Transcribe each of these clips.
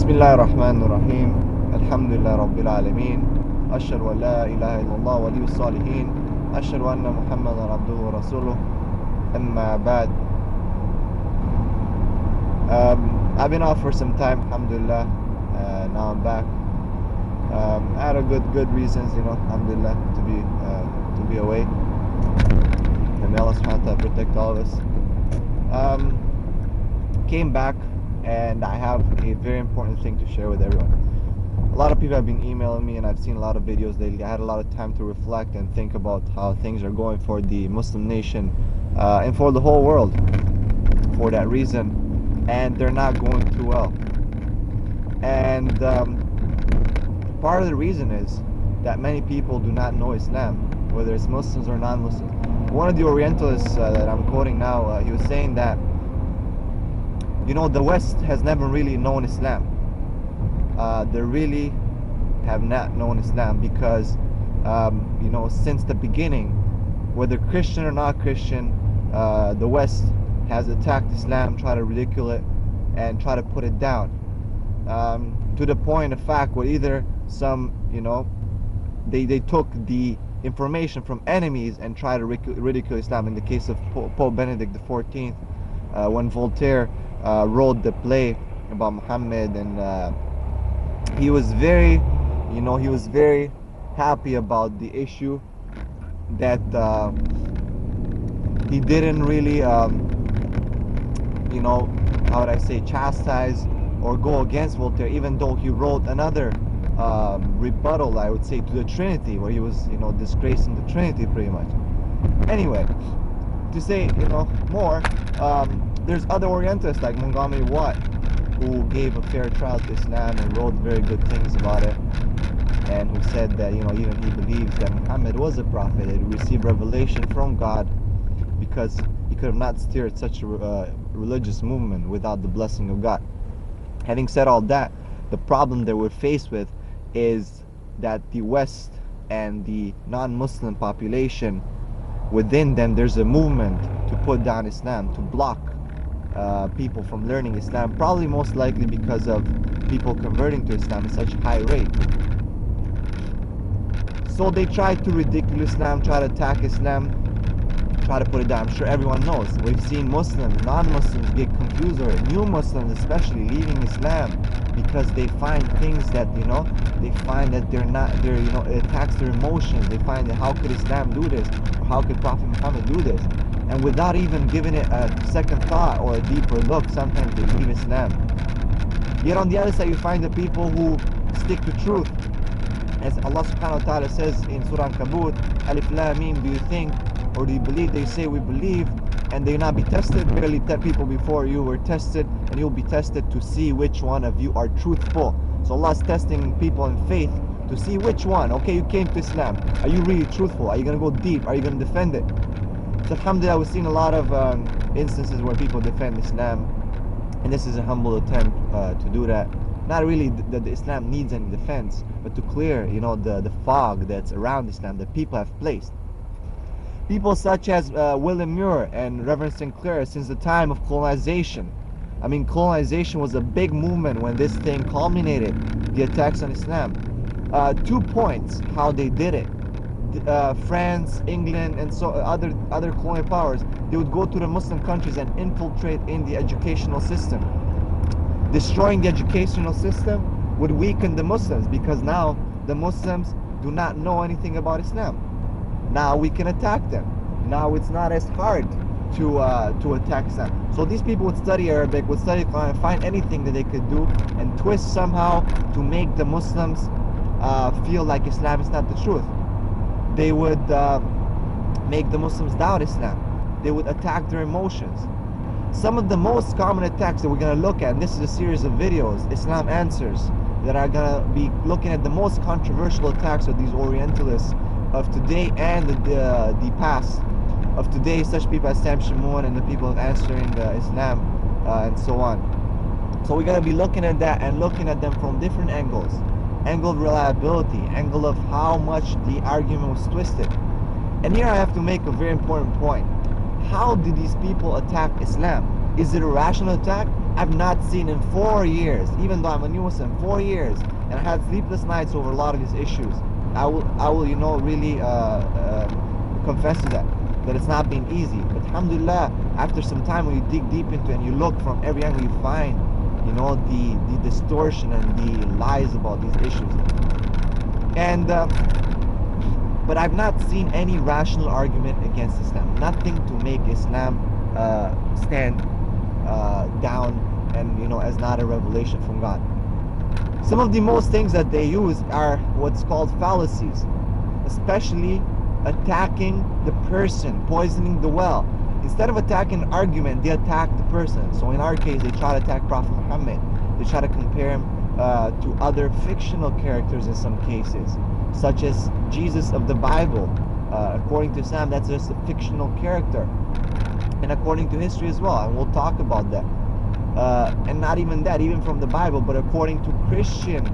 بسم الله الرحمن الرحيم الحمد لله رب العالمين أشهد أن لا إله إلا الله ولي الصالحين أشهد أن محمدا عبده ورسوله أما بعد. I've been off for some time, alhamdulillah. Now I'm back. I had a good reasons, alhamdulillah, to be away. And may Allah subhanahu wa ta'ala protect all of us. Came back, and I have a very important thing to share with everyone. A lot of people have been emailing me, and I've seen a lot of videos lately. I had a lot of time to reflect and think about how things are going for the Muslim nation and for the whole world for that reason, and they're not going too well. And part of the reason is that many people do not know Islam, whether it's Muslims or non-Muslims. One of the Orientalists that I'm quoting now, he was saying that the West has never really known Islam. They really have not known Islam because, since the beginning, whether Christian or not Christian, the West has attacked Islam, tried to ridicule it, and try to put it down. To the point of fact where either some, they took the information from enemies and tried to ridicule Islam. In the case of Pope Benedict XIV, when Voltaire wrote the play about Muhammad, and he was very happy about the issue that he didn't really how would I say, chastise or go against Voltaire, even though he wrote another rebuttal, I would say, to the Trinity, where he was disgracing the Trinity pretty much. Anyway, to say more, there's other Orientalists like Montgomery Watt, who gave a fair trial to Islam and wrote very good things about it, and who said that even he believes that Muhammad was a prophet and received revelation from God, because he could have not steered such a religious movement without the blessing of God. Having said all that, the problem that we're faced with is that the West and the non-Muslim population, within them there's a movement to put down Islam, to block people from learning Islam, probably most likely because of people converting to Islam at such high rate. So they try to ridicule Islam, try to attack Islam, try to put it down. I'm sure everyone knows. We've seen Muslims, non-Muslims get confused, or new Muslims especially, leaving Islam because they find things that they find that it attacks their emotions. They find that how could Islam do this, or how could Prophet Muhammad do this, and without even giving it a second thought or a deeper look, sometimes they leave Islam. Yet on the other side, you find the people who stick to truth, as Allah subhanahu wa ta'ala says in Surah Ankabut, Alif Lam Mim, do you think, or do you believe? They say we believe, and they will not be tested. Barely 10 people before you were tested, and you'll be tested to see which one of you are truthful. So Allah is testing people in faith to see which one. Okay, you came to Islam. Are you really truthful? Are you going to go deep? Are you going to defend it? So alhamdulillah, we've seen a lot of instances where people defend Islam, and this is a humble attempt to do that. Not really that the Islam needs any defense, but to clear the fog that's around Islam that people have placed. People such as William Muir and Reverend Sinclair, since the time of colonization. I mean, colonization was a big movement when this thing culminated, the attacks on Islam. 2 points how they did it. France, England, and so other colonial powers, they would go to the Muslim countries and infiltrate in the educational system. Destroying the educational system would weaken the Muslims, because now the Muslims do not know anything about Islam. Now we can attack them. Now it's not as hard to attack Islam. So these people would study Arabic, would study Quran, find anything that they could do and twist somehow to make the Muslims feel like Islam is not the truth. They would make the Muslims doubt Islam. They would attack their emotions. Some of the most common attacks that we're going to look at, and this is a series of videos, Islam Answers, that are going to be looking at the most controversial attacks of these Orientalists of today and the past of today, such people as Sam Shamoun and the people answering Islam and so on. So we're going to be looking at that and looking at them from different angles. Angle of reliability, angle of how much the argument was twisted. And here I have to make a very important point. How did these people attack Islam? Is it a rational attack? I've not seen in 4 years, even though I'm a new Muslim, 4 years, and I had sleepless nights over a lot of these issues. I will, you know, really confess to that it's not been easy. But alhamdulillah, after some time, when you dig deep into it and you look from every angle, you find, you know, the distortion and the lies about these issues. And but I've not seen any rational argument against Islam. Nothing to make Islam stand down and, you know, as not a revelation from God. Some of the most things that they use are what's called fallacies, especially attacking the person, poisoning the well. Instead of attacking an argument, they attack the person. So in our case, they try to attack Prophet Muhammad. They try to compare him to other fictional characters in some cases, such as Jesus of the Bible. According to Islam, that's just a fictional character, and according to history as well, and we'll talk about that. And not even that, even from the Bible, but according to Christian,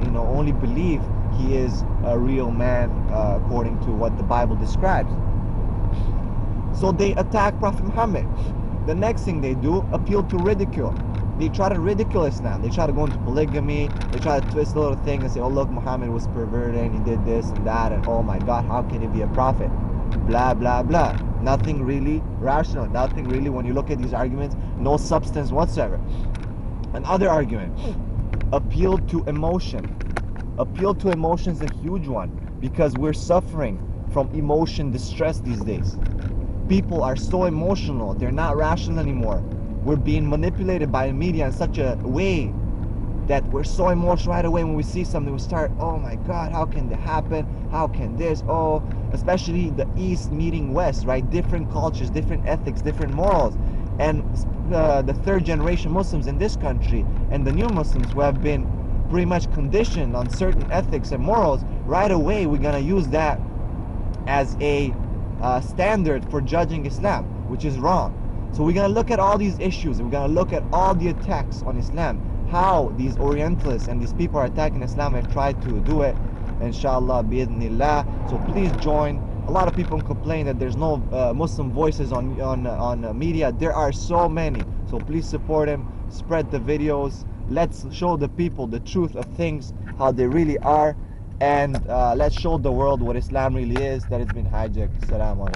you know, only belief, he is a real man according to what the Bible describes. So they attack Prophet Muhammad. The next thing they do, appeal to ridicule. They try to ridicule Islam. They try to go into polygamy. They try to twist a little thing and say, oh look, Muhammad was perverted and he did this and that, and oh my God, how can he be a prophet? Blah blah blah. Nothing really rational, nothing really, when you look at these arguments, no substance whatsoever. Another argument, appeal to emotion. Appeal to emotion is a huge one, because we're suffering from emotion distress these days. People are so emotional, they're not rational anymore. We're being manipulated by the media in such a way that we're so emotional right away when we see something. We start, oh my God, how can that happen? How can this? Oh, especially the East meeting West, right? Different cultures, different ethics, different morals. And the third generation Muslims in this country and the new Muslims who have been pretty much conditioned on certain ethics and morals, right away we're going to use that as a standard for judging Islam, which is wrong. So we're going to look at all these issues, and we're going to look at all the attacks on Islam, how these Orientalists and these people are attacking Islam and tried to do it, inshallah, bi'idhnillah. So please join. A lot of people complain that there's no Muslim voices on media. There are so many. So please support him, spread the videos. Let's show the people the truth of things, how they really are, and let's show the world what Islam really is, that it's been hijacked. Assalamu alaikum.